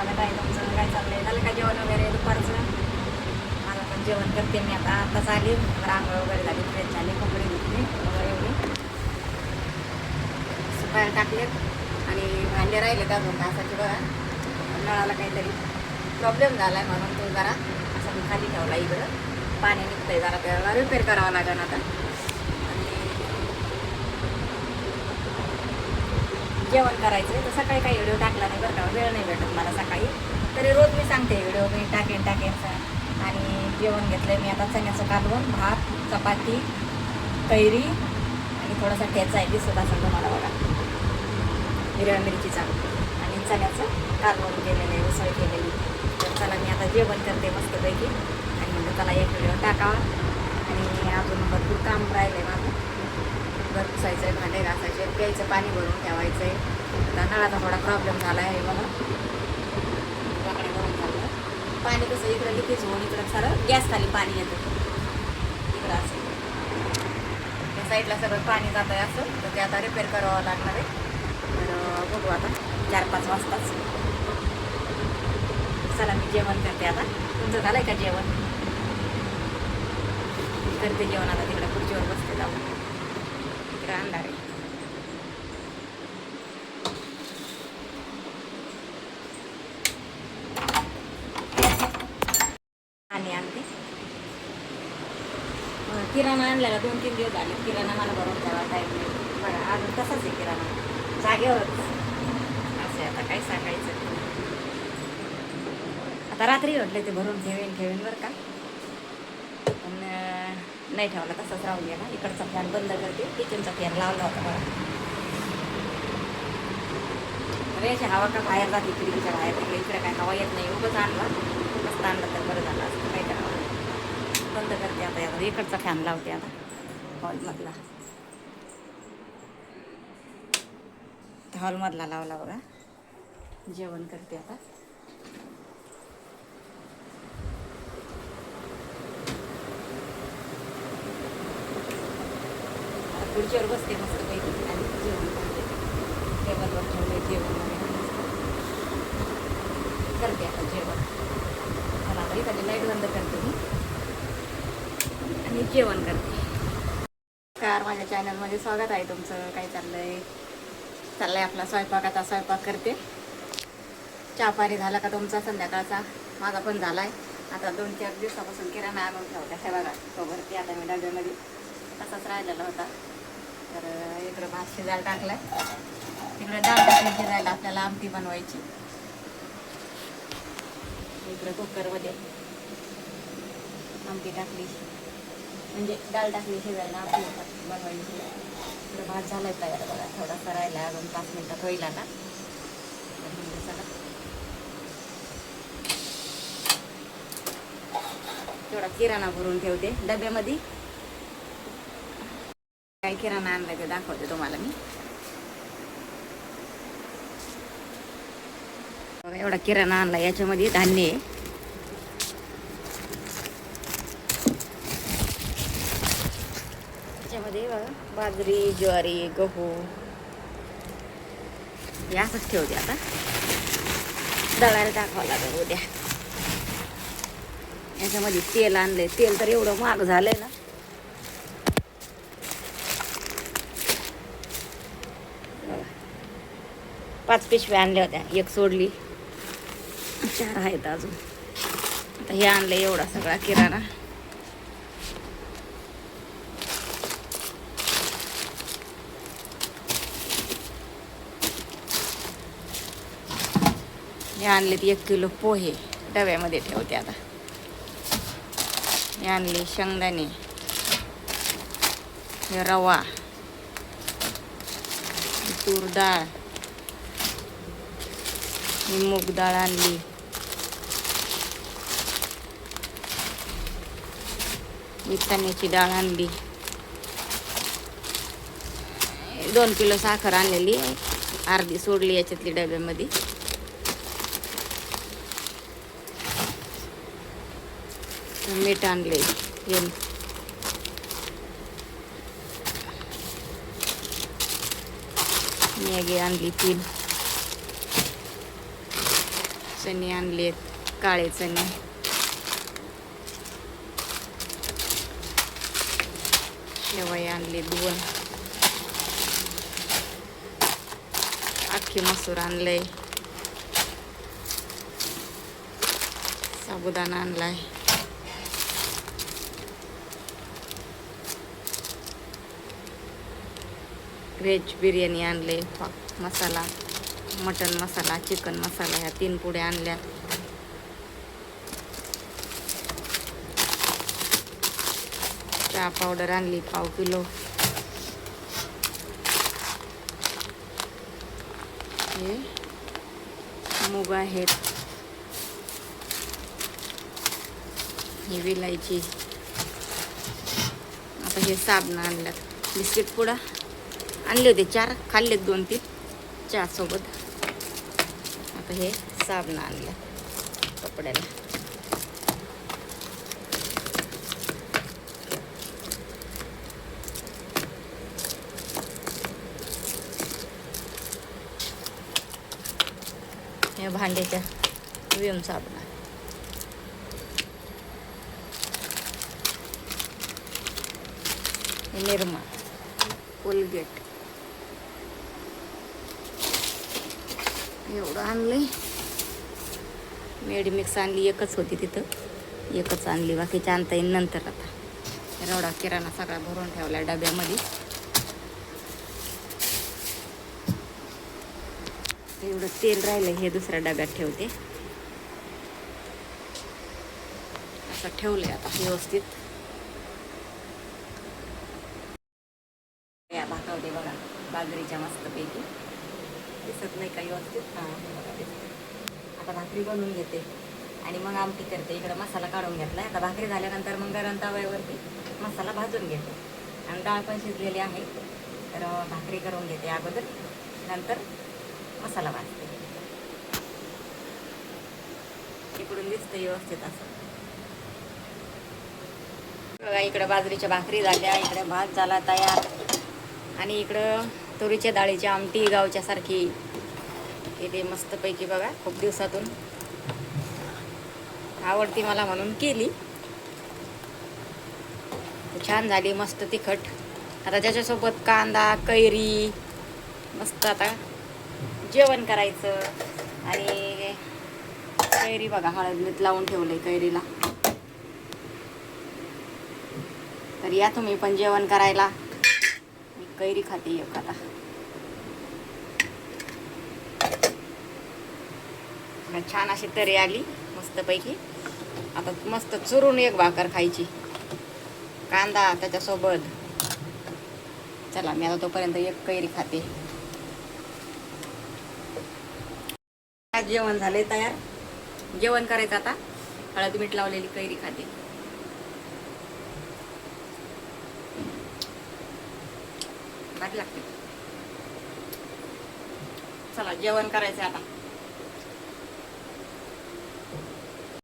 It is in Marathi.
स्वागत आहे तुमचं. काय चाललंय? झालं का जेवण वगैरे दुपारचं? मला पण जेवण करते मी आता. आत्ताच आली, रांगोळ वगैरे झाली, फ्रेश झाली, कपडे धुतले वगैरे एवढे सुकायला टाकलेत आणि भांडे राहिले का 2 तासाचे बघा. नळाला काहीतरी प्रॉब्लेम झाला आहे म्हणून तो जरा असा मी खाली ठेवला. इकडं पाणी निघतंय, जरा त्याला रिपेअर करावं लागेल आता. जेवण करायचं आहे तर सकाळी काही व्हिडिओ टाकला नाही बरं का, वेळ नाही भेटत मला सकाळी. तरी रोज मी सांगते व्हिडिओ मी टाकेन. आणि जेवण घेतलं मी आता चण्याचं कालवण, भात, चपाती, कैरी आणि थोडासा ठेचा आहे दिसत असेल तुम्हाला बघा, हिरव्या मिरचीचा, आणि चण्याचं कालवण केलेलं आहे, उसळ केलेली. तर चला मी आता जेवण करते मस्तपैकी. आणि म्हणजे चला एक व्हिडिओ टाकावा. आणि अजून भरपूर काम राहिलं आहे माझं. घर पुसायचं आहे, भांडे घासायचे, प्यायचं पाणी भरून ठेवायचं आहे. आता नळाचा थोडा प्रॉब्लेम झाला आहे मला, वाकडे भरून झालं पाणी. कसं इकडं लिकेज होऊन इकडं सारं गॅस खाली पाणी येतं इकडं असं, त्या साईडला सगळं पाणी जात आहे असं. तर ते आता रिपेअर करावं लागणार आहे. तर बघू आता 4-5 वाजताच. चला मी जेवण करते आता. तुमचं झालं आहे का जेवण? करते जेवण आता. तिकडे खुर्चीवर बसते जाऊन, तिकडे अंधार आहे. आणि आणते किराणा आणलेला 2-3 दिवस झाले. किराणा मला भरून ठेवा टाईम नाही बघा, अजून तसाच आहे किराणा जागेवरच असं आहे. आता काय सांगायचं, आता रात्री म्हटले ते भरून ठेवेन बरं का, पण नाही ठेवला तसंच राहून गेला. इकडचा फॅन बंद करते, किचनचा फॅन लावला होता बघा. याची हवा का बाहेर जाते, खिडकीच्या बाहेर. तिकडे इकडे काय हवा येत नाही. उगाच आणला, मस्त आणलं तर बरं झालं असतं. काय करावं, बंद करते आता. यावर इकडचा फॅन लावते आता हॉलमधला. हॉलमधला लावला बघा. जेवण करते आता. खुर्चीवर बसते मस्तपैकी आणि जेवण करते. टेबलवर ठेवले जेवण करते आता जेवण. मला आता इथं लाईट बंद करते मी आणि जेवण करते. नमस्कार, माझ्या चॅनलमध्ये स्वागत आहे तुमचं. काय चाललंय आपला स्वयंपाक. आता स्वयंपाक करते. चहा पाणी झाला का तुमचा संध्याकाळचा? माझा पण झाला आहे. आता 2-4 दिवसापासून किराणा आणून ठेवता. हे बघा तो भरते आता मी डब्यामध्ये. तसाच राहिलेला होता. तर इकडं भात शिजायला टाकलाय, तिकडे डाळ टाकली शिजायला, आपल्याला आमटी बनवायची. इकडं कुकरमध्ये आमटी टाकली, म्हणजे डाळ टाकली शिजायला, आमटी बनवायची. इकडं भात झालाय तयार बघा. थोडासा राहिला, अजून 5 मिनिटात होईल आता. चला थोडा किराणा भरून ठेवते डब्यामध्ये. काय किराणा आणलाय ते दाखवते तुम्हाला मी. एवढा किराणा आणला. याच्यामध्ये धान्य आहे. याच्यामध्ये बघा बाजरी, ज्वारी, गहू हे असंच ठेवते आता. दळायला टाकावं लागेल उद्या. याच्यामध्ये तेल आणलंय. तेल तर एवढं महाग झालंय ना. बघा 5 पिशव्या आणल्या होत्या, एक सोडली, 4 आहेत अजून. आता हे आणलं एवढा सगळा किराणा. हे आणले 1 किलो पोहे डब्यामध्ये ठेवते आता. हे आणले शेंगदाणे, हे रवा, तूर डाळ, ही मूग डाळ आणली, ही चण्याची डाळ आणली, 2 किलो साखर आणलेली, अर्धी सोडली याच्यातली डब्यामध्ये. मीठ आणले, मॅगी आणली 3, चणे आणलेत, काळे चणे. शेवया आणले 2. अख्खी मसूर आणलंय. साबुदाणा आणलाय. व्हेज बिर्याणी आणले, मसाला, मटन मसाला, चिकन मसाला, ह्या 3 पुड्या आणल्या. चहा पावडर आणली 1/2 किलो. हे मूग आहेत. ही विलायची. आता हे साबण आणल्यात. बिस्किट पुडा आणले होते 4, खाल्लेत 2-3 चहा सोबत. आता हे साबण आणलं कपड्याला. या भांड्याच्या विम साबण. निरमा, कोलगेट. एवढं आणलंय. मेडिमिक्स आणली, एकच होती तिथं, एकच आणली. बाकीच्या आणता येईल नंतर. आता एवढा किराणा सगळा भरून ठेवला डब्यामध्ये. एवढं तेल राहिलं, हे दुसऱ्या डब्यात ठेवते. असं ठेवलंय आता व्यवस्थित. या भाकवते बघा, बाजरीच्या मस्तपैकी. दिसत नाही का व्यवस्थित? हां, आता भाकरी बनवून घेते आणि मग आमटी करते. इकडं मसाला काढून घेतला. आता भाकरी झाल्यानंतर मग गरम तव्यावरती मसाला भाजून घेते. आणि डाळ पण शिजलेली आहे, तर भाकरी करून घेते अगोदर, नंतर मसाला भाजते. इकडून दिसतं व्यवस्थित असं बघा. इकडं बाजरीच्या भाकरी झाल्या, इकडे भात झाला तयार. आणि इकडं तुरीच्या डाळीची आमटी गावच्या सारखी केली मस्तपैकी बघा. खूप दिवसातून आवडती मला म्हणून केली. छान झाली, मस्त तिखट. आता त्याच्यासोबत कांदा, कैरी, मस्त आता जेवण करायचं. आणि कैरी बघा, हळद मीठ लावून ठेवलंय कैरीला. तर या तुम्ही पण जेवण करायला. मी कैरी खाते एक आता. छान अशी तरी आली मस्तपैकी. आता मस्त चुरून एक भाकर खायची, कांदा त्याच्यासोबत. चला, मी आता तोपर्यंत एक कैरी खाते. जेवण झाले तयार. जेवण करायचं आता. हळद मीठ लावलेली कैरी खाते. भारी लागते. चला, जेवण करायचं आता.